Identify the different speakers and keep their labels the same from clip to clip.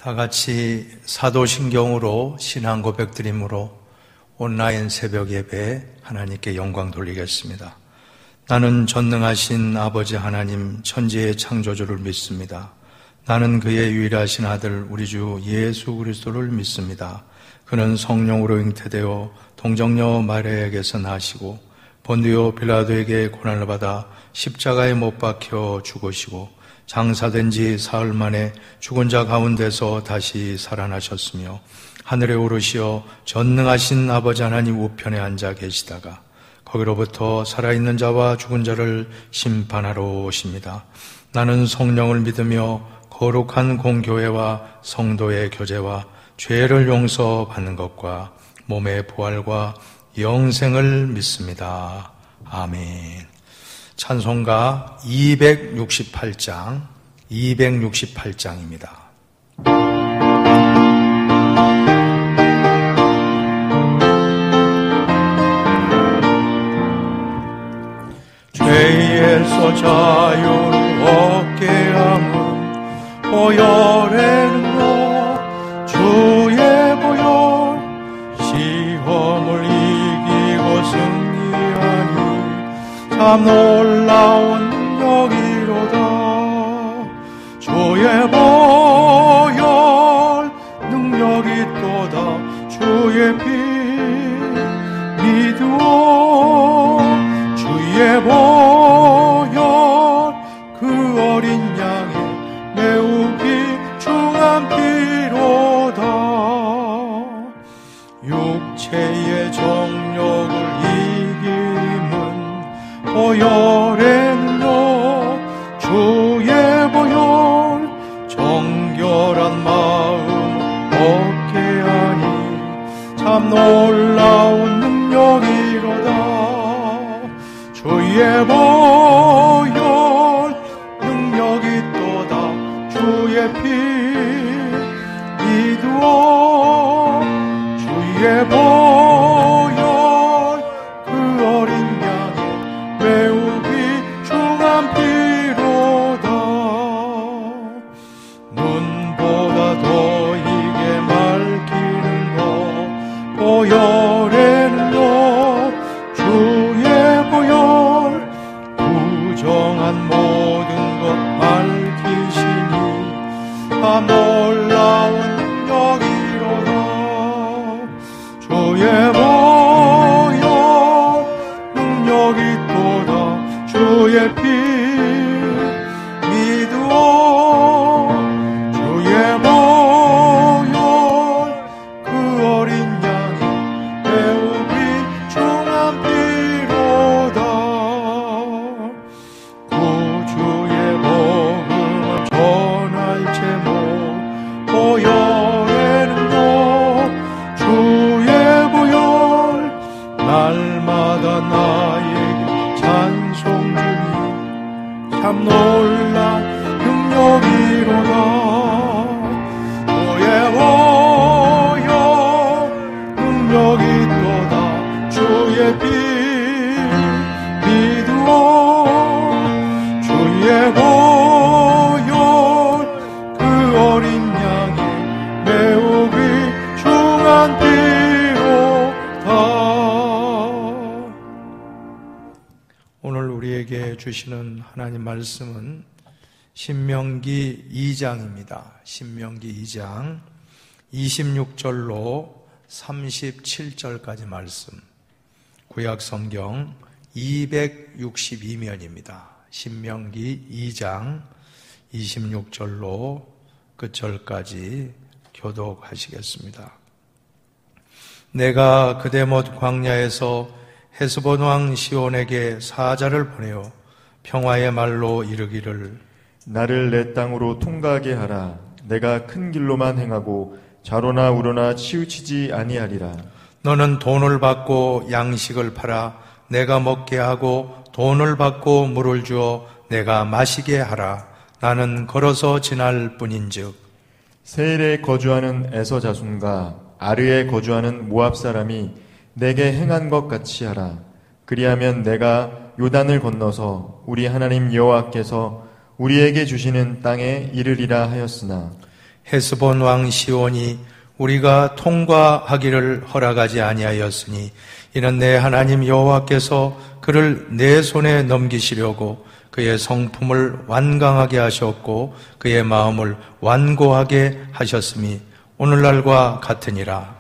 Speaker 1: 다 같이 사도신경으로 신앙 고백드림으로 온라인 새벽 예배 하나님께 영광 돌리겠습니다. 나는 전능하신 아버지 하나님 천지의 창조주를 믿습니다. 나는 그의 유일하신 아들 우리 주 예수 그리스도를 믿습니다. 그는 성령으로 잉태되어 동정녀 마리아에게서 나시고 본디오 빌라도에게 고난을 받아 십자가에 못 박혀 죽으시고 장사된 지 사흘 만에 죽은 자 가운데서 다시 살아나셨으며 하늘에 오르시어 전능하신 아버지 하나님 우편에 앉아 계시다가 거기로부터 살아있는 자와 죽은 자를 심판하러 오십니다. 나는 성령을 믿으며 거룩한 공교회와 성도의 교제와 죄를 용서받는 것과 몸의 부활과 영생을 믿습니다. 아멘. 찬송가 268장입니다. 죄에서 자유를 얻게 함은 보혈의 능력 주의 보혈 시험을 이기고 승리하니 참 놀라운 능력이로다. 주의 보혈 능력이 또다. 주의 피 믿으오. 주의 보혈 그 어린 양의 매우 귀중한 피로다. 육체의 정욕을 이김은 보혈의 능력 주의 보혈 정결한 마음 얻게 하니 참 놀라운 능력이로다. 주의 보혈 능력이 또다. 주의 피 믿으오. 주의 보혈 그 어린 양의 매우 귀중한 피로다. 눈보다 더이게 맑히는 것 보혈의 능력 주의 보혈 부정한 모든 것 밝히시니 참 놀라운 능력이로다. 주의 보혈 능력이 또다. 주의 피 믿으오. 주의 보혈 그 어린 양의 매우 귀중한 피로다. 구주의 복음을 전할 제목 보혈의 능력 주의 보혈 날마다 나에게 찬송 주니 참 놀란 능력이로다. 주의 보혈 능력이 또다. 주의 피 믿으오. 주의 보혈 그 어린 양의 매우 귀중한 피로다. 오늘 우리에게 주시는 하나님 말씀은 신명기 2장입니다. 신명기 2장 26절로 37절까지 말씀. 구약 성경 262면입니다. 신명기 2장 26절로 끝절까지 교독하시겠습니다. 내가 그대못 광야에서 헤스본 왕 시온에게 사자를 보내어 평화의 말로 이르기를
Speaker 2: 나를 내 땅으로 통과하게 하라. 내가 큰 길로만 행하고 좌로나 우로나 치우치지 아니하리라.
Speaker 1: 너는 돈을 받고 양식을 팔아 내가 먹게 하고 돈을 받고 물을 주어 내가 마시게 하라. 나는 걸어서 지날 뿐인즉
Speaker 2: 세일에 거주하는 에서 자손과 아르에 거주하는 모압 사람이 내게 행한 것 같이 하라. 그리하면 내가 요단을 건너서 우리 하나님 여호와께서 우리에게 주시는 땅에 이르리라 하였으나
Speaker 1: 헤스본 왕 시온이 우리가 통과하기를 허락하지 아니하였으니 이는 내 하나님 여호와께서 그를 내 손에 넘기시려고 그의 성품을 완강하게 하셨고 그의 마음을 완고하게 하셨음이 오늘날과 같으니라.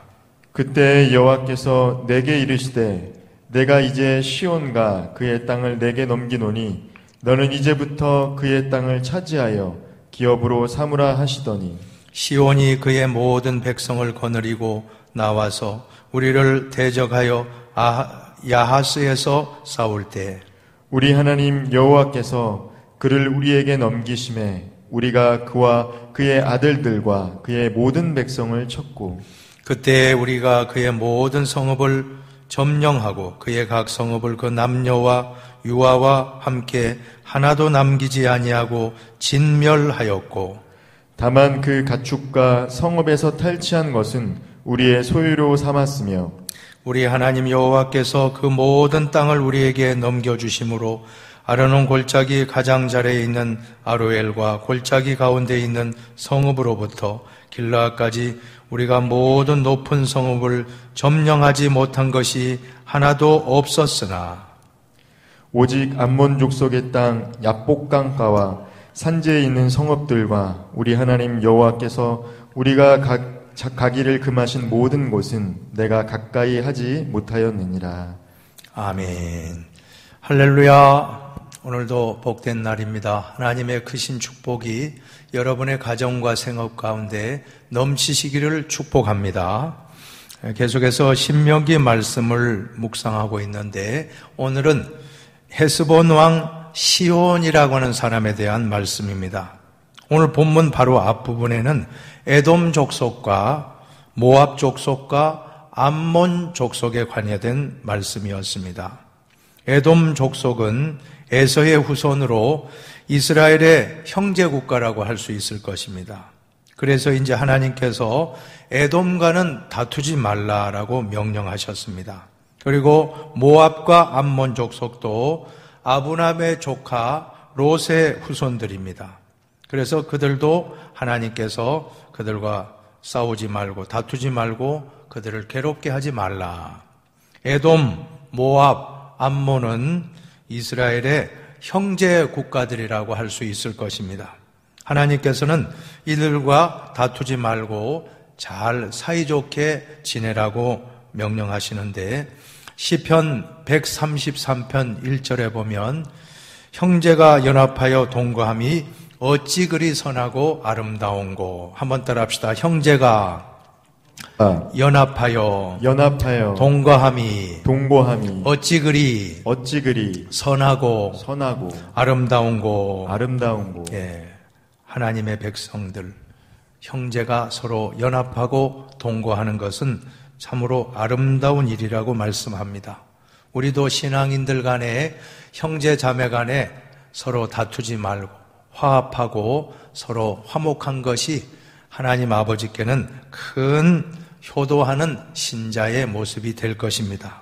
Speaker 2: 그때 여호와께서 내게 이르시되 내가 이제 시온과 그의 땅을 내게 넘기노니 너는 이제부터 그의 땅을 차지하여 기업으로 삼으라 하시더니
Speaker 1: 시온이 그의 모든 백성을 거느리고 나와서 우리를 대적하여 야하스에서 싸울 때
Speaker 2: 우리 하나님 여호와께서 그를 우리에게 넘기심에 우리가 그와 그의 아들들과 그의 모든 백성을 쳤고
Speaker 1: 그때 우리가 그의 모든 성읍을 점령하고 그의 각 성읍을 그 남녀와 유아와 함께 하나도 남기지 아니하고 진멸하였고
Speaker 2: 다만 그 가축과 성읍에서 탈취한 것은 우리의 소유로 삼았으며
Speaker 1: 우리 하나님 여호와께서 그 모든 땅을 우리에게 넘겨주심으로 아르논 골짜기 가장자리에 있는 아로엘과 골짜기 가운데 있는 성읍으로부터 길라까지 우리가 모든 높은 성읍을 점령하지 못한 것이 하나도 없었으나
Speaker 2: 오직 암몬 족속의 땅 야복강가와 산지에 있는 성읍들과 우리 하나님 여호와께서 우리가 가기를 금하신 모든 곳은 내가 가까이 하지 못하였느니라.
Speaker 1: 아멘. 할렐루야. 오늘도 복된 날입니다. 하나님의 크신 축복이 여러분의 가정과 생업 가운데 넘치시기를 축복합니다. 계속해서 신명기 말씀을 묵상하고 있는데 오늘은 헤스본 왕 시온이라고 하는 사람에 대한 말씀입니다. 오늘 본문 바로 앞부분에는 에돔 족속과 모압 족속과 암몬 족속에 관여된 말씀이었습니다. 에돔 족속은 에서의 후손으로 이스라엘의 형제 국가라고 할 수 있을 것입니다. 그래서 이제 하나님께서 에돔과는 다투지 말라라고 명령하셨습니다. 그리고 모압과 암몬 족속도 아브람의 조카 롯의 후손들입니다. 그래서 그들도 하나님께서 그들과 싸우지 말고 다투지 말고 그들을 괴롭게 하지 말라. 에돔, 모압, 암몬은 이스라엘의 형제 국가들이라고 할 수 있을 것입니다. 하나님께서는 이들과 다투지 말고 잘 사이좋게 지내라고 명령하시는데 시편 133편 1절에 보면 형제가 연합하여 동거함이 어찌 그리 선하고 아름다운고. 한번 따라 합시다. 형제가 연합하여 동거함이 어찌 그리 선하고 아름다운고. 예, 하나님의 백성들 형제가 서로 연합하고 동거하는 것은 참으로 아름다운 일이라고 말씀합니다. 우리도 신앙인들 간에 형제 자매 간에 서로 다투지 말고 화합하고 서로 화목한 것이 하나님 아버지께는 큰 효도하는 신자의 모습이 될 것입니다.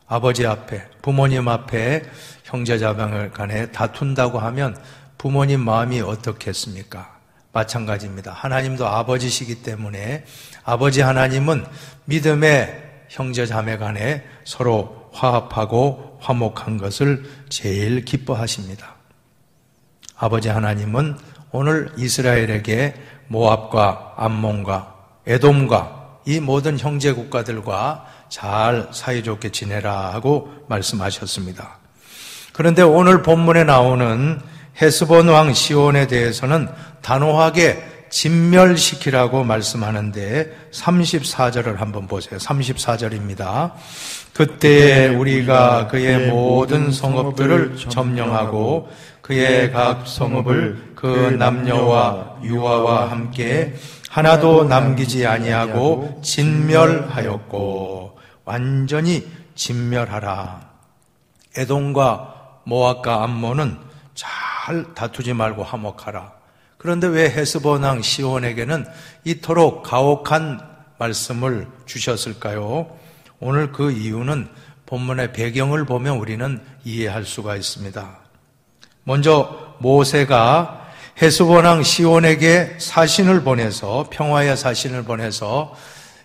Speaker 1: 아버지 앞에, 부모님 앞에 형제 자매 간에 다툰다고 하면 부모님 마음이 어떻겠습니까? 마찬가지입니다. 하나님도 아버지시기 때문에 아버지 하나님은 믿음의 형제 자매 간에 서로 화합하고 화목한 것을 제일 기뻐하십니다. 아버지 하나님은 오늘 이스라엘에게 모압과 암몬과 에돔과 이 모든 형제 국가들과 잘 사이좋게 지내라 하고 말씀하셨습니다. 그런데 오늘 본문에 나오는 헤스본 왕 시온에 대해서는 단호하게 진멸시키라고 말씀하는데 34절을 한번 보세요. 34절입니다. 그때 우리가 그의 모든 성읍들을 점령하고 그의 각 성읍을 그 남녀와 유아와 함께 하나도 남기지 아니하고 진멸하였고. 완전히 진멸하라. 에돔과 모압과 암몬은 잘 다투지 말고 화목하라. 그런데 왜 헤스본 왕 시온에게는 이토록 가혹한 말씀을 주셨을까요? 오늘 그 이유는 본문의 배경을 보면 우리는 이해할 수가 있습니다. 먼저 모세가 헤스본 왕 시온에게 사신을 보내서, 평화의 사신을 보내서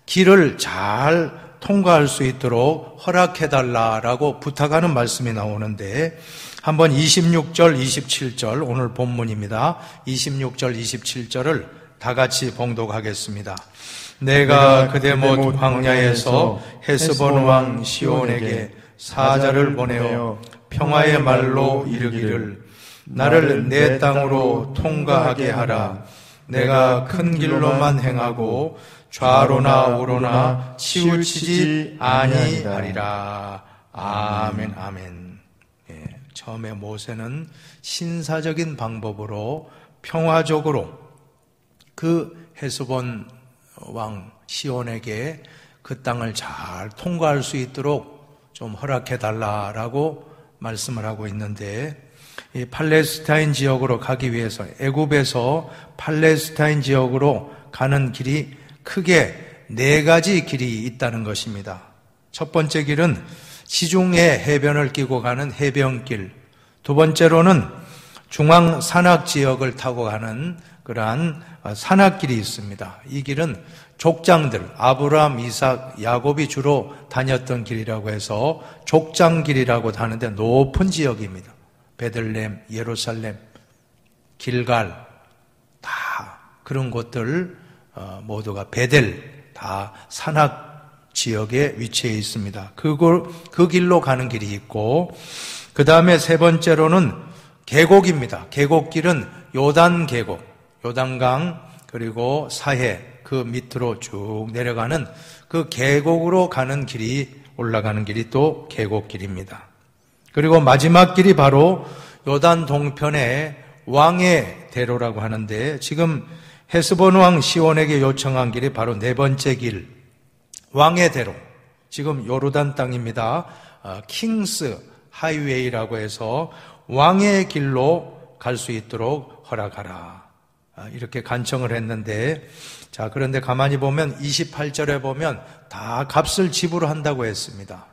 Speaker 1: 길을 잘 통과할 수 있도록 허락해달라라고 부탁하는 말씀이 나오는데, 한번 26절, 27절, 오늘 본문입니다. 26절, 27절을 다 같이 봉독하겠습니다. 내가 그대못 광야에서 헤스본 왕 시온에게 사자를 보내어 평화의 말로 이르기를 나를 내 땅으로 통과하게 하라. 내가 큰 길로만 행하고 좌로나 우로나 치우치지 아니하리라. 아멘, 아멘. 예, 처음에 모세는 신사적인 방법으로 평화적으로 그 헤스본 왕 시온에게 그 땅을 잘 통과할 수 있도록 좀 허락해 달라라고 말씀을 하고 있는데, 이 팔레스타인 지역으로 가기 위해서, 애굽에서 팔레스타인 지역으로 가는 길이 크게 4가지 길이 있다는 것입니다. 첫 번째 길은 지중해 해변을 끼고 가는 해변길, 두 번째로는 중앙 산악 지역을 타고 가는 그러한 산악길이 있습니다. 이 길은 족장들, 아브라함, 이삭, 야곱이 주로 다녔던 길이라고 해서 족장길이라고 하는데 높은 지역입니다. 베들레헴, 예루살렘, 길갈, 다 그런 곳들 모두가 베델, 다 산악 지역에 위치해 있습니다. 그 길로 가는 길이 있고, 그 다음에 세 번째로는 계곡입니다. 계곡길은 요단 계곡, 요단강, 그리고 사해, 그 밑으로 쭉 내려가는 그 계곡으로 가는 길이, 올라가는 길이 또 계곡길입니다. 그리고 마지막 길이 바로 요단 동편의 왕의 대로라고 하는데, 지금 헤스본 왕 시온에게 요청한 길이 바로 4번째 길, 왕의 대로. 지금 요르단 땅입니다. 킹스 하이웨이라고 해서 왕의 길로 갈 수 있도록 허락하라. 이렇게 간청을 했는데, 자, 그런데 가만히 보면 28절에 보면 다 값을 지불한다고 했습니다.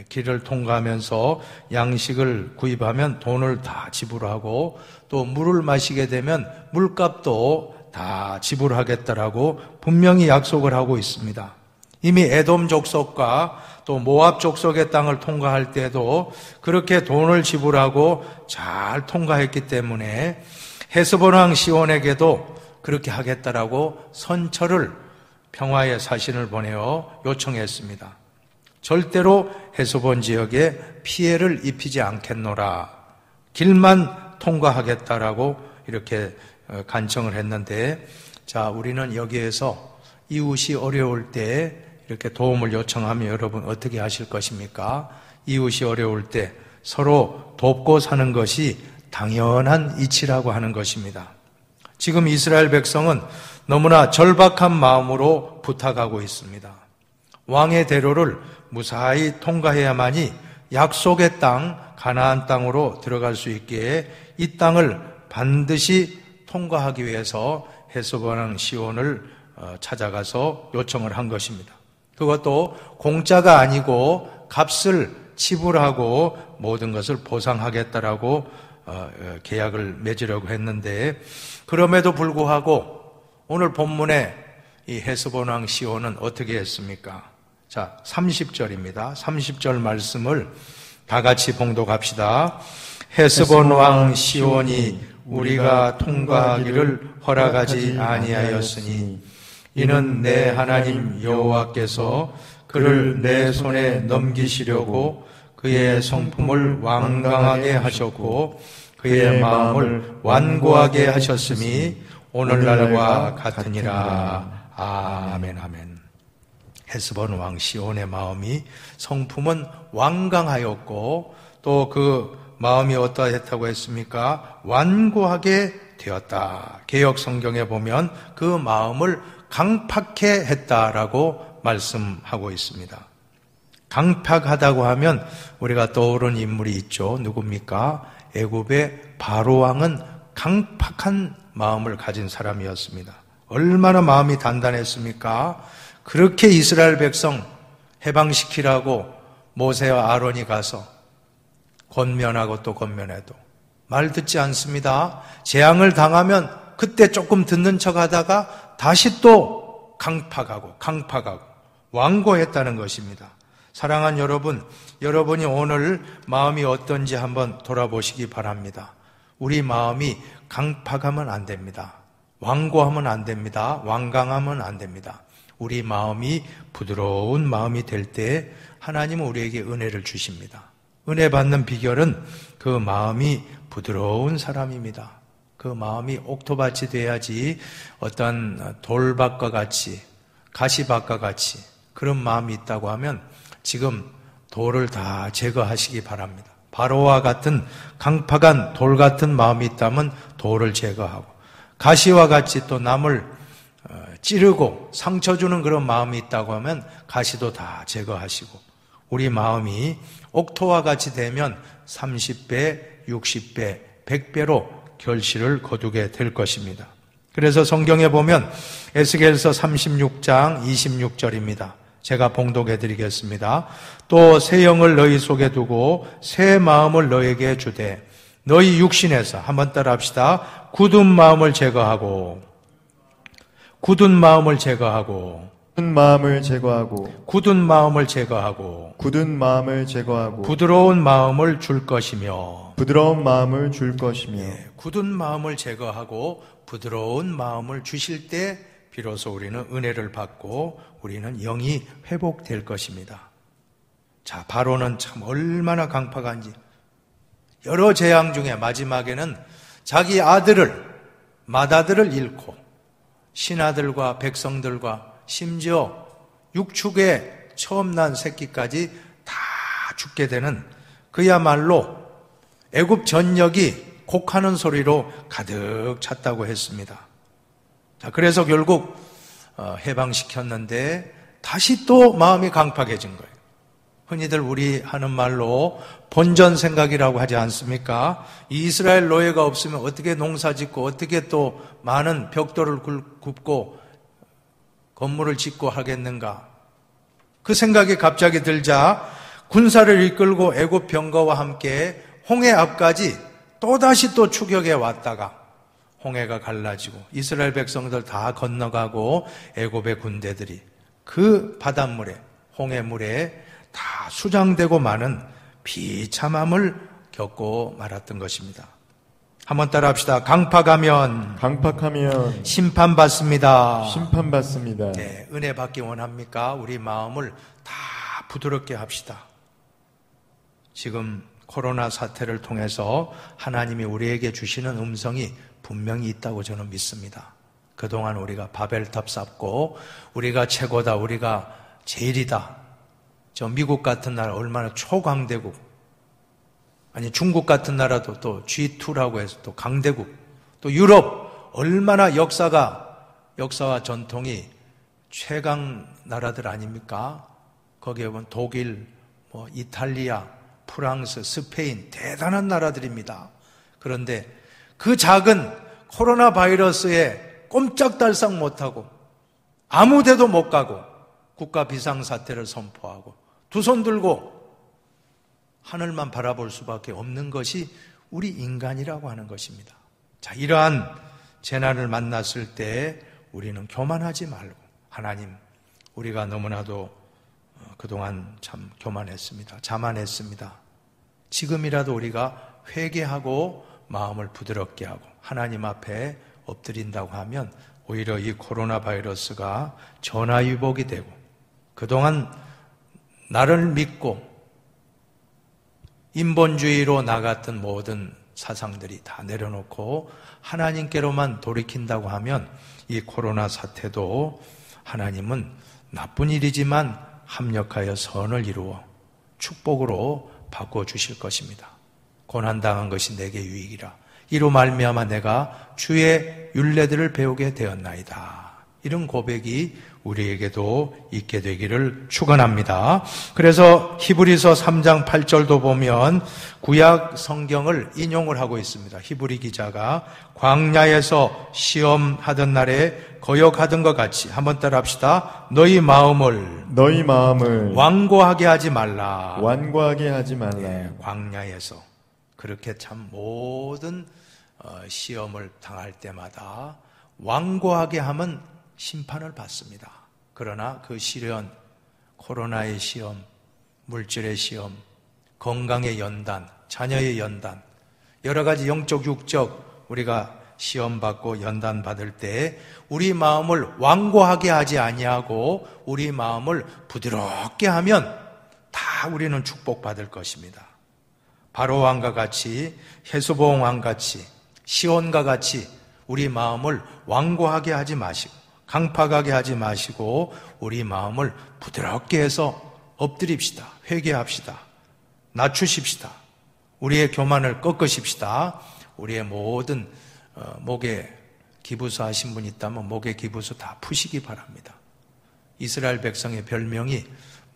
Speaker 1: 길을 통과하면서 양식을 구입하면 돈을 다 지불하고, 또 물을 마시게 되면 물값도 다 지불하겠다라고 분명히 약속을 하고 있습니다. 이미 에돔 족속과 또 모압 족속의 땅을 통과할 때도 그렇게 돈을 지불하고 잘 통과했기 때문에 헤스본 왕 시온에게도 그렇게 하겠다라고 선처를, 평화의 사신을 보내어 요청했습니다. 절대로 헤스본 지역에 피해를 입히지 않겠노라, 길만 통과하겠다라고 이렇게 간청을 했는데, 자, 우리는 여기에서 이웃이 어려울 때 이렇게 도움을 요청하면 여러분 어떻게 하실 것입니까? 이웃이 어려울 때 서로 돕고 사는 것이 당연한 이치라고 하는 것입니다. 지금 이스라엘 백성은 너무나 절박한 마음으로 부탁하고 있습니다. 왕의 대로를 무사히 통과해야만이 약속의 땅, 가나안 땅으로 들어갈 수 있기에 이 땅을 반드시 통과하기 위해서 헤스본 왕 시온을 찾아가서 요청을 한 것입니다. 그것도 공짜가 아니고 값을 지불하고 모든 것을 보상하겠다라고 계약을 맺으려고 했는데, 그럼에도 불구하고 오늘 본문에 이 헤스본 왕 시온은 어떻게 했습니까? 자, 30절입니다. 30절 말씀을 다 같이 봉독합시다. 헤스본 왕 시온이 우리가 통과하기를 허락하지 아니하였으니 이는 내 하나님 여호와께서 그를 내 손에 넘기시려고 그의 성품을 완강하게 하셨고 그의 마음을 완고하게 하셨음이 오늘날과 같으니라. 아멘, 아멘. 헤스본 왕 시온의 마음이, 성품은 완강하였고 또 그 마음이 어떠했다고 했습니까? 완고하게 되었다. 개역 성경에 보면 그 마음을 강팍해 했다라고 말씀하고 있습니다. 강팍하다고 하면 우리가 떠오르는 인물이 있죠. 누굽니까? 애굽의 바로 왕은 강팍한 마음을 가진 사람이었습니다. 얼마나 마음이 단단했습니까? 그렇게 이스라엘 백성 해방시키라고 모세와 아론이 가서 권면하고 또 권면해도 말 듣지 않습니다. 재앙을 당하면 그때 조금 듣는 척 하다가 다시 또 강팍하고 완고했다는 것입니다. 사랑하는 여러분, 여러분이 오늘 마음이 어떤지 한번 돌아보시기 바랍니다. 우리 마음이 강팍하면 안 됩니다. 완고하면 안 됩니다. 완강하면 안 됩니다. 우리 마음이 부드러운 마음이 될 때 하나님은 우리에게 은혜를 주십니다. 은혜 받는 비결은 그 마음이 부드러운 사람입니다. 그 마음이 옥토밭이 돼야지 어떤 돌밭과 같이 가시밭과 같이 그런 마음이 있다고 하면 지금 돌을 다 제거하시기 바랍니다. 바로와 같은 강팍한 돌 같은 마음이 있다면 돌을 제거하고 가시와 같이 또 남을 찌르고 상처 주는 그런 마음이 있다고 하면 가시도 다 제거하시고 우리 마음이 옥토와 같이 되면 30배, 60배, 100배로 결실을 거두게 될 것입니다. 그래서 성경에 보면 에스겔서 36장 26절입니다. 제가 봉독해 드리겠습니다. 또 새 영을 너희 속에 두고 새 마음을 너에게 주되 너희 육신에서 한번 따라 합시다. 굳은 마음을 제거하고 굳은 마음을 제거하고
Speaker 2: 굳은 마음을 제거하고
Speaker 1: 굳은 마음을 제거하고
Speaker 2: 굳은 마음을 제거하고
Speaker 1: 부드러운 마음을 줄 것이며
Speaker 2: 부드러운 마음을 줄 것이며
Speaker 1: 굳은 마음을 제거하고 부드러운 마음을 주실 때 비로소 우리는 은혜를 받고 우리는 영이 회복될 것입니다. 자, 바로는 참 얼마나 강팍한지 여러 재앙 중에 마지막에는 자기 맏아들을 잃고 신하들과 백성들과 심지어 육축에 처음 난 새끼까지 다 죽게 되는 그야말로 애굽 전역이 곡하는 소리로 가득 찼다고 했습니다. 자, 그래서 결국 해방시켰는데 다시 또 마음이 강팍해진 거예요. 흔히들 우리 하는 말로 본전 생각이라고 하지 않습니까? 이 이스라엘 노예가 없으면 어떻게 농사 짓고 어떻게 또 많은 벽돌을 굽고 건물을 짓고 하겠는가? 그 생각이 갑자기 들자 군사를 이끌고 애굽 병거와 함께 홍해 앞까지 또다시 또 추격해 왔다가 홍해가 갈라지고 이스라엘 백성들 다 건너가고 애굽의 군대들이 그 바닷물에 홍해물에 다 수장되고 마는 비참함을 겪고 말았던 것입니다. 한번 따라 합시다. 강팍하면 심판받습니다.
Speaker 2: 심판받습니다.
Speaker 1: 네, 은혜 받기 원합니까? 우리 마음을 다 부드럽게 합시다. 지금 코로나 사태를 통해서 하나님이 우리에게 주시는 음성이 분명히 있다고 저는 믿습니다. 그동안 우리가 바벨탑 쌓고 우리가 최고다, 우리가 제일이다. 저 미국 같은 나라 얼마나 초강대국, 아니 중국 같은 나라도 또 G2라고 해서 또 강대국, 또 유럽 얼마나 역사와 전통이 최강 나라들 아닙니까? 거기에 보면 독일, 이탈리아, 프랑스, 스페인 대단한 나라들입니다. 그런데 그 작은 코로나 바이러스에 꼼짝달싹 못하고 아무 데도 못 가고 국가 비상사태를 선포하고 두 손 들고 하늘만 바라볼 수밖에 없는 것이 우리 인간이라고 하는 것입니다. 자, 이러한 재난을 만났을 때 우리는 교만하지 말고 하나님, 우리가 너무나도 그동안 참 교만했습니다. 자만했습니다. 지금이라도 우리가 회개하고 마음을 부드럽게 하고 하나님 앞에 엎드린다고 하면 오히려 이 코로나 바이러스가 전화위복이 되고 그동안 나를 믿고 인본주의로 나갔던 모든 사상들이 다 내려놓고 하나님께로만 돌이킨다고 하면 이 코로나 사태도 하나님은 나쁜 일이지만 합력하여 선을 이루어 축복으로 바꿔주실 것입니다. 고난당한 것이 내게 유익이라. 이로 말미암아 내가 주의 율례들을 배우게 되었나이다. 이런 고백이 우리에게도 있게 되기를 축원합니다. 그래서 히브리서 3장 8절도 보면 구약 성경을 인용을 하고 있습니다. 히브리 기자가 광야에서 시험하던 날에 거역하던 것 같이 한번 따라 합시다. 너희 마음을 완고하게 하지 말라.
Speaker 2: 완고하게 하지 말라.
Speaker 1: 네, 광야에서 그렇게 참 모든 시험을 당할 때마다 완고하게 하면 심판을 받습니다. 그러나 그 시련, 코로나의 시험, 물질의 시험, 건강의 연단, 자녀의 연단, 여러 가지 영적, 육적 우리가 시험받고 연단받을 때 우리 마음을 완고하게 하지 아니하고 우리 마음을 부드럽게 하면 다 우리는 축복받을 것입니다. 바로왕과 같이, 헤스본 왕같이, 시온과 같이 우리 마음을 완고하게 하지 마시고 강팍하게 하지 마시고 우리 마음을 부드럽게 해서 엎드립시다. 회개합시다. 낮추십시다. 우리의 교만을 꺾으십시다. 우리의 모든 목에 기부수 하신 분 있다면 목에 기부수 다 푸시기 바랍니다. 이스라엘 백성의 별명이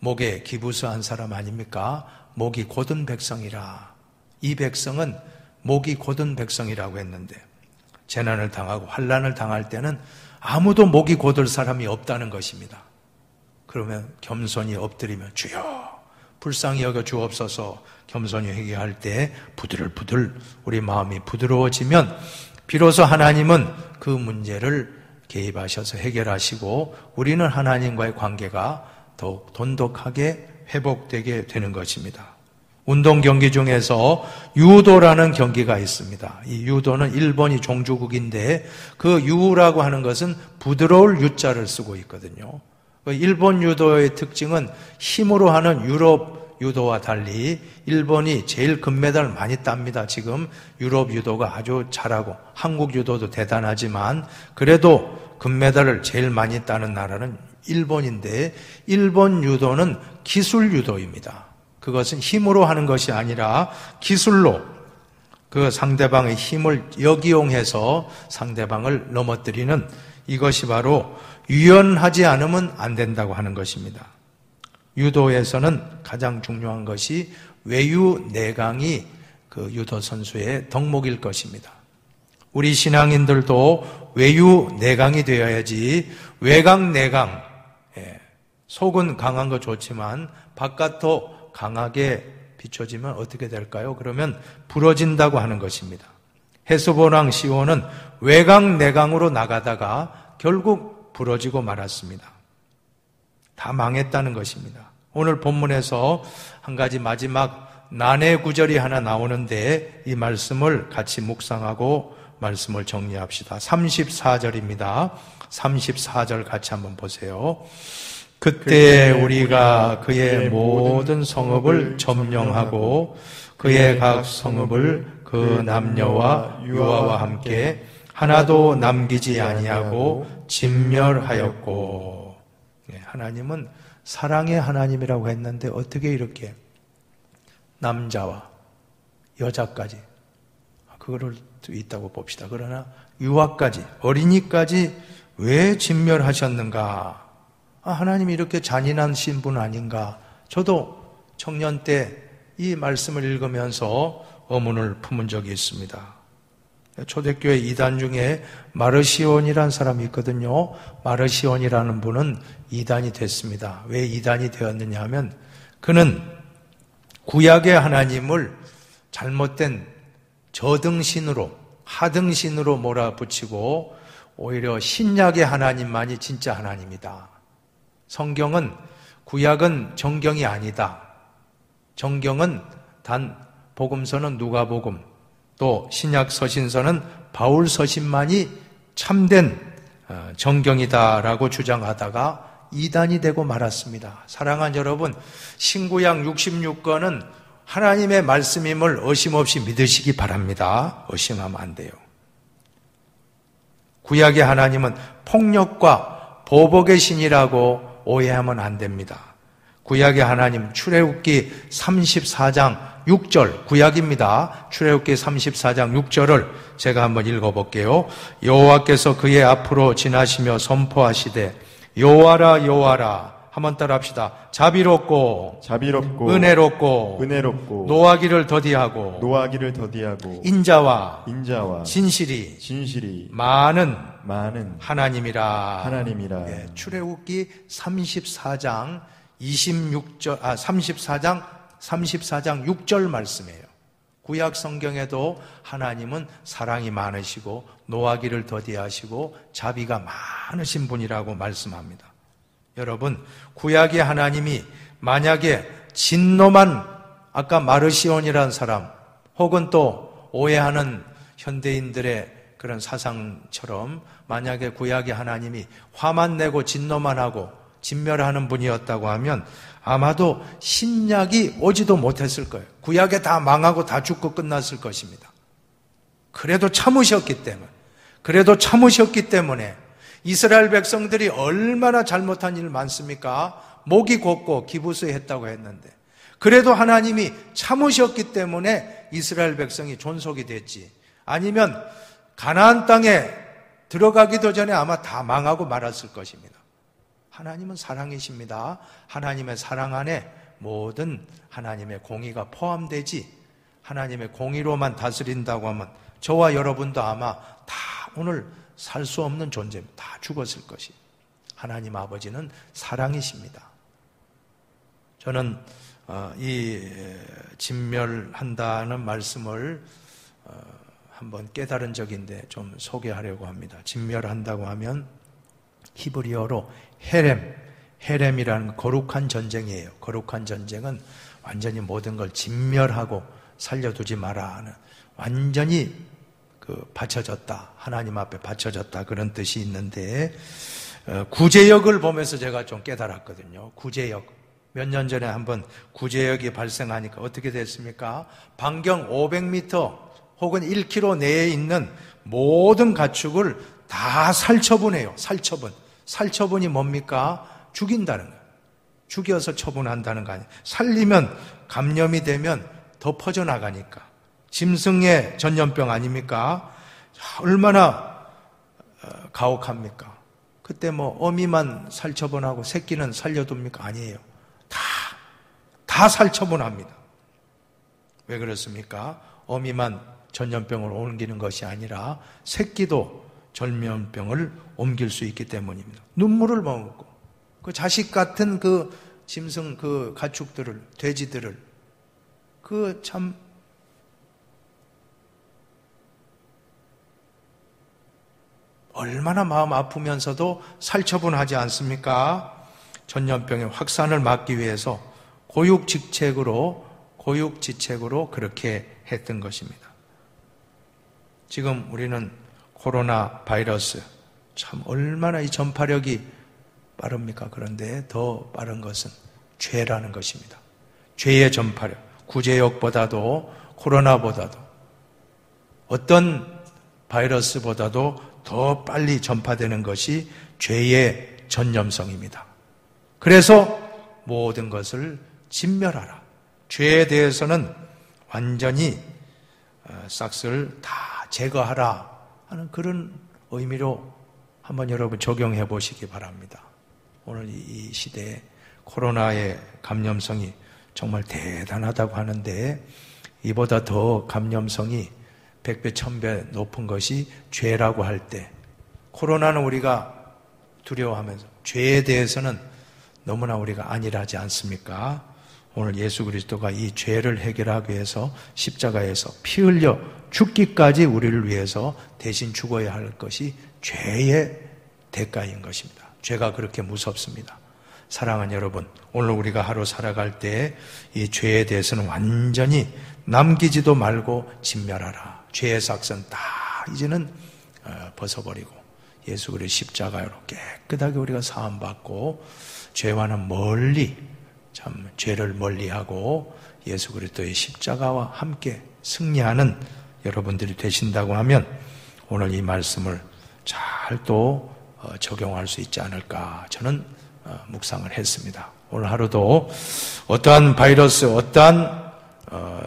Speaker 1: 목에 기부수 한 사람 아닙니까? 목이 곧은 백성이라. 이 백성은 목이 곧은 백성이라고 했는데 재난을 당하고 환난을 당할 때는 아무도 목이 곧을 사람이 없다는 것입니다. 그러면 겸손히 엎드리며 주여 불쌍히 여겨 주옵소서 겸손히 회개할 때 부들부들 우리 마음이 부드러워지면 비로소 하나님은 그 문제를 개입하셔서 해결하시고 우리는 하나님과의 관계가 더욱 돈독하게 회복되게 되는 것입니다. 운동 경기 중에서 유도라는 경기가 있습니다. 이 유도는 일본이 종주국인데 그 유라고 하는 것은 부드러울 유자를 쓰고 있거든요. 일본 유도의 특징은 힘으로 하는 유럽 유도와 달리 일본이 제일 금메달을 많이 땁니다. 지금 유럽 유도가 아주 잘하고 한국 유도도 대단하지만 그래도 금메달을 제일 많이 따는 나라는 일본인데 일본 유도는 기술 유도입니다. 그것은 힘으로 하는 것이 아니라 기술로 그 상대방의 힘을 역이용해서 상대방을 넘어뜨리는 이것이 바로 유연하지 않으면 안 된다고 하는 것입니다. 유도에서는 가장 중요한 것이 외유내강이 그 유도 선수의 덕목일 것입니다. 우리 신앙인들도 외유내강이 되어야지 외강내강, 속은 강한 거 좋지만 바깥도 강하게 비춰지면 어떻게 될까요? 그러면 부러진다고 하는 것입니다. 헤스본왕 시온은 외강내강으로 나가다가 결국 부러지고 말았습니다. 다 망했다는 것입니다. 오늘 본문에서 한 가지 마지막 난해 구절이 하나 나오는데 이 말씀을 같이 묵상하고 말씀을 정리합시다. 34절입니다. 34절 같이 한번 보세요. 그때 우리가 그의 모든 성읍을 점령하고 그의 각 성읍을 그 남녀와 유아와 함께 하나도 남기지 아니하고 진멸하였고. 하나님은 사랑의 하나님이라고 했는데 어떻게 이렇게 남자와 여자까지 그거를 있다고 봅시다. 그러나 유아까지 어린이까지 왜 진멸하셨는가? 하나님이 이렇게 잔인하신 분 아닌가? 저도 청년 때 이 말씀을 읽으면서 의문을 품은 적이 있습니다. 초대교회 이단 중에 마르시온이라는 사람이 있거든요. 마르시온이라는 분은 이단이 됐습니다. 왜 이단이 되었느냐 하면 그는 구약의 하나님을 잘못된 저등신으로 하등신으로 몰아붙이고 오히려 신약의 하나님만이 진짜 하나님이다. 성경은 구약은 정경이 아니다. 정경은 단 복음서는 누가복음 또 신약 서신서는 바울 서신만이 참된 정경이다라고 주장하다가 이단이 되고 말았습니다. 사랑하는 여러분, 신구약 66권은 하나님의 말씀임을 의심없이 믿으시기 바랍니다. 의심하면 안 돼요. 구약의 하나님은 폭력과 보복의 신이라고 오해하면 안 됩니다. 구약의 하나님 출애굽기 34장 6절 구약입니다. 출애굽기 34장 6절을 제가 한번 읽어볼게요. 여호와께서 그의 앞으로 지나시며 선포하시되 여호와라 여호와라 한번 따라합시다. 자비롭고 은혜롭고 노하기를 더디하고 인자와 진실이 많은 하나님이라. 예, 출애굽기 34장 6절 말씀이에요. 구약 성경에도 하나님은 사랑이 많으시고 노하기를 더디하시고 자비가 많으신 분이라고 말씀합니다. 여러분, 구약의 하나님이 만약에 진노만, 아까 마르시온이라는 사람 혹은 또 오해하는 현대인들의 그런 사상처럼 만약에 구약의 하나님이 화만 내고 진노만 하고 진멸하는 분이었다고 하면 아마도 신약이 오지도 못했을 거예요. 구약에 다 망하고 다 죽고 끝났을 것입니다. 그래도 참으셨기 때문에 이스라엘 백성들이 얼마나 잘못한 일 많습니까? 목이 곧고 기부수했다고 했는데 그래도 하나님이 참으셨기 때문에 이스라엘 백성이 존속이 됐지, 아니면 가나안 땅에 들어가기도 전에 아마 다 망하고 말았을 것입니다. 하나님은 사랑이십니다. 하나님의 사랑 안에 모든 하나님의 공의가 포함되지, 하나님의 공의로만 다스린다고 하면 저와 여러분도 아마 다 오늘 살 수 없는 존재입니다. 다 죽었을 것이. 하나님 아버지는 사랑이십니다. 저는 이 진멸한다는 말씀을 한번 깨달은 적인데 좀 소개하려고 합니다. 진멸한다고 하면 히브리어로 헤렘이라는 거룩한 전쟁이에요. 거룩한 전쟁은 완전히 모든 걸 진멸하고 살려두지 마라 하는, 완전히 바쳐졌다, 하나님 앞에 바쳐졌다, 그런 뜻이 있는데, 구제역을 보면서 제가 좀 깨달았거든요. 구제역. 몇 년 전에 한번 구제역이 발생하니까 어떻게 됐습니까? 반경 500m 혹은 1km 내에 있는 모든 가축을 다 살처분해요. 살처분이 뭡니까? 죽인다는 거예요. 죽여서 처분한다는 거 아니에요. 살리면 감염이 되면 더 퍼져나가니까. 짐승의 전염병 아닙니까? 얼마나 가혹합니까? 그때 어미만 살처분하고 새끼는 살려둡니까? 아니에요. 다 살처분합니다. 왜 그렇습니까? 어미만 전염병을 옮기는 것이 아니라 새끼도 전염병을 옮길 수 있기 때문입니다. 눈물을 머금고 그 자식 같은 그 짐승, 그 가축들을, 돼지들을, 그 참 얼마나 마음 아프면서도 살처분하지 않습니까? 전염병의 확산을 막기 위해서 고육지책으로 그렇게 했던 것입니다. 지금 우리는 코로나 바이러스, 참 얼마나 이 전파력이 빠릅니까? 그런데 더 빠른 것은 죄라는 것입니다. 죄의 전파력, 구제역보다도 코로나보다도 어떤 바이러스보다도 더 빨리 전파되는 것이 죄의 전염성입니다. 그래서 모든 것을 진멸하라. 죄에 대해서는 완전히 싹을 다 제거하라 하는 그런 의미로 한번 여러분 적용해 보시기 바랍니다. 오늘 이 시대에 코로나의 감염성이 정말 대단하다고 하는데 이보다 더 감염성이 100배, 1000배 높은 것이 죄라고 할 때, 코로나는 우리가 두려워하면서 죄에 대해서는 너무나 우리가 안일하지 않습니까? 오늘 예수 그리스도가 이 죄를 해결하기 위해서 십자가에서 피 흘려 죽기까지 우리를 위해서 대신 죽어야 할 것이 죄의 대가인 것입니다. 죄가 그렇게 무섭습니다. 사랑하는 여러분, 오늘 우리가 하루 살아갈 때 이 죄에 대해서는 완전히 남기지도 말고 진멸하라. 죄의 삭은 다 이제는 벗어버리고 예수 그리스도 십자가로 깨끗하게 우리가 사함받고 죄와는 멀리, 참 죄를 멀리하고 예수 그리스도의 십자가와 함께 승리하는 여러분들이 되신다고 하면 오늘 이 말씀을 잘 또 적용할 수 있지 않을까, 저는 묵상을 했습니다. 오늘 하루도 어떠한 바이러스, 어떠한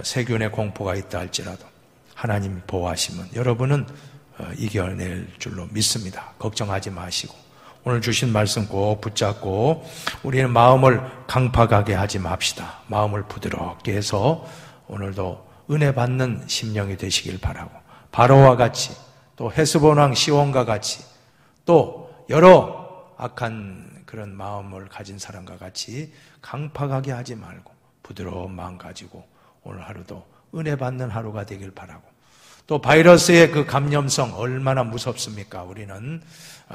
Speaker 1: 세균의 공포가 있다 할지라도 하나님이 보호하시면 여러분은 이겨낼 줄로 믿습니다. 걱정하지 마시고 오늘 주신 말씀 꼭 붙잡고 우리는 마음을 강팍하게 하지 맙시다. 마음을 부드럽게 해서 오늘도 은혜 받는 심령이 되시길 바라고, 바로와 같이 또 헤스본 왕 시온과 같이 또 여러 악한 그런 마음을 가진 사람과 같이 강팍하게 하지 말고 부드러운 마음 가지고 오늘 하루도 은혜 받는 하루가 되길 바라고, 또 바이러스의 그 감염성 얼마나 무섭습니까? 우리는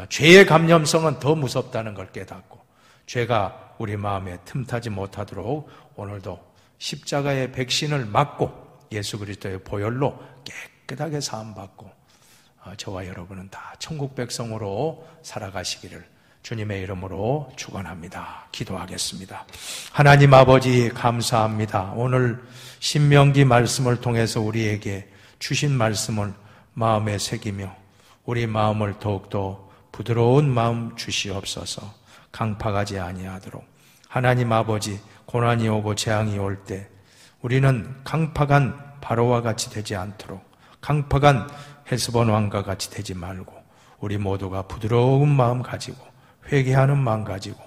Speaker 1: 죄의 감염성은 더 무섭다는 걸 깨닫고, 죄가 우리 마음에 틈타지 못하도록 오늘도 십자가의 백신을 맞고 예수 그리스도의 보혈로 깨끗하게 사함받고 저와 여러분은 다 천국 백성으로 살아가시기를 주님의 이름으로 축원합니다. 기도하겠습니다. 하나님 아버지 감사합니다. 오늘 신명기 말씀을 통해서 우리에게 주신 말씀을 마음에 새기며 우리 마음을 더욱더 부드러운 마음 주시옵소서. 강팍하지 아니하도록 하나님 아버지, 고난이 오고 재앙이 올 때 우리는 강팍한 바로와 같이 되지 않도록, 강팍한 헤스본 왕과 같이 되지 말고 우리 모두가 부드러운 마음 가지고 회개하는 마음 가지고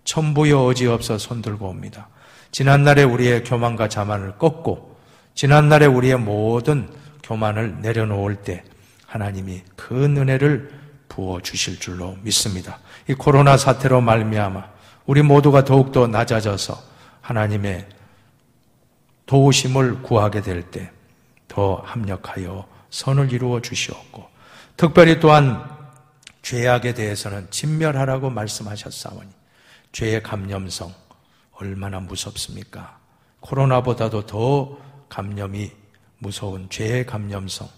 Speaker 1: 천부여 어지없어 손들고 옵니다. 지난날에 우리의 교만과 자만을 꺾고 지난날에 우리의 모든 교만을 내려놓을 때 하나님이 큰 은혜를 부어주실 줄로 믿습니다. 이 코로나 사태로 말미암아 우리 모두가 더욱더 낮아져서 하나님의 도우심을 구하게 될 때 더 합력하여 선을 이루어 주시옵고, 특별히 또한 죄악에 대해서는 진멸하라고 말씀하셨사오니 죄의 감염성 얼마나 무섭습니까? 코로나보다도 더 감염이 무서운 죄의 감염성,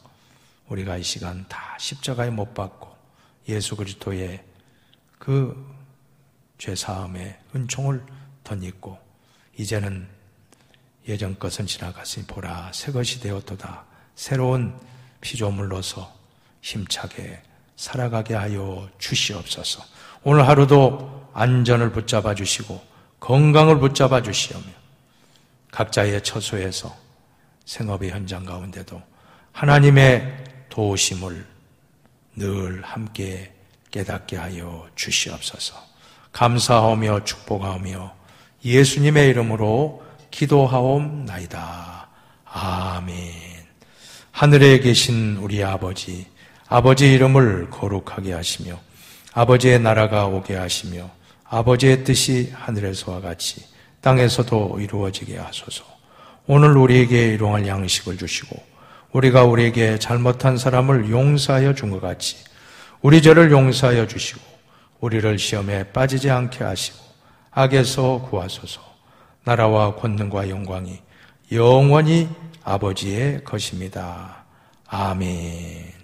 Speaker 1: 우리가 이 시간 다 십자가에 못 박고 예수 그리스도의 그 죄사함의 은총을 덧입고 이제는 예전 것은 지나갔으니 보라 새 것이 되었도다. 새로운 피조물로서 힘차게 살아가게 하여 주시옵소서. 오늘 하루도 안전을 붙잡아 주시고 건강을 붙잡아 주시오며 각자의 처소에서 생업의 현장 가운데도 하나님의 도우심을 늘 함께 깨닫게 하여 주시옵소서. 감사하며 축복하며 예수님의 이름으로 기도하옵나이다. 아멘. 하늘에 계신 우리 아버지, 아버지의 이름을 거룩하게 하시며 아버지의 나라가 오게 하시며 아버지의 뜻이 하늘에서와 같이 땅에서도 이루어지게 하소서. 오늘 우리에게 일용할 양식을 주시고 우리가 우리에게 잘못한 사람을 용서하여 준 것 같이 우리 죄를 용서하여 주시고 우리를 시험에 빠지지 않게 하시고 악에서 구하소서. 나라와 권능과 영광이 영원히 아버지의 것입니다. 아멘.